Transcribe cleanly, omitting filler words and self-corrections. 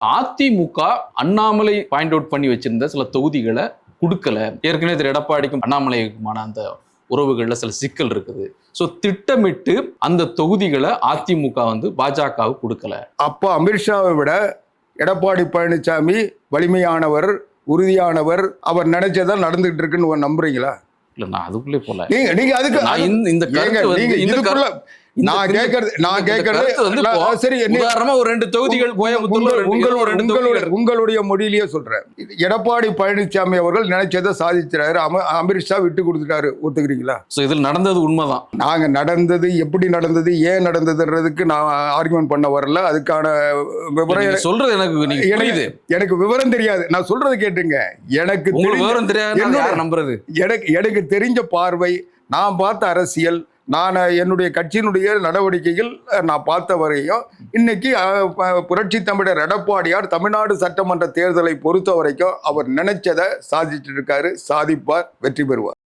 AIADMK Annamalai point out பண்ணி வச்சிருந்த சில தொகுதிகளை கொடுக்கல. ஏற்கனவே திரு எடப்பாடிக்கும் அண்ணாமலைக்குமான அந்த உறவுகள்ல சில சிக்கல் இருக்குது. சோ திட்டமிட்டு அந்த தொகுதிகளை அதிமுக பாஜகவுக்கு கொடுக்கல. அப்போ அமித்ஷாவை விட எடப்பாடி பழனிசாமி வலிமையானவர், உறுதியானவர், அவர் நினைச்சதான் நடந்துகிட்டு இருக்குன்னு நம்புறீங்களா? இல்ல, நான் அதுக்குள்ளே போல. நீங்க அதுக்கு நான் கேட்கறது சரி, ஒரு 2 தொகுதிகள் உங்களுடைய மொழியிலேயே சொல்றேன். எடப்பாடி பழனிசாமி அவர்கள் நினைச்சதை சாதிச்சாரு, அமித்ஷா விட்டு கொடுத்துட்டாரு, ஒத்துக்கிறீங்களா? இதில் நடந்தது உண்மைதான். நாங்க நடந்தது, எப்படி நடந்தது, ஏன் நடந்ததுன்றதுக்கு நான் ஆர்குமெண்ட் பண்ண வரல. அதுக்கான விவரம் சொல்றது எனக்கு விவரம் தெரியாது. நான் சொல்றது கேட்டுங்க. எனக்கு விவரம் தெரியாது நம்புறது. எனக்கு தெரிஞ்ச பார்வை, நான் பார்த்த அரசியல், நான் என்னுடைய கட்சியினுடைய நடவடிக்கைகள் நான் பார்த்த வரையும் இன்னைக்கு புரட்சி தமிழர் எடப்பாடியார் தமிழ்நாடு சட்டமன்ற தேர்தலை பொறுத்த வரைக்கும் அவர் நினைச்சதை சாதிச்சுட்டு இருக்காரு, சாதிப்பார், வெற்றி பெறுவார்.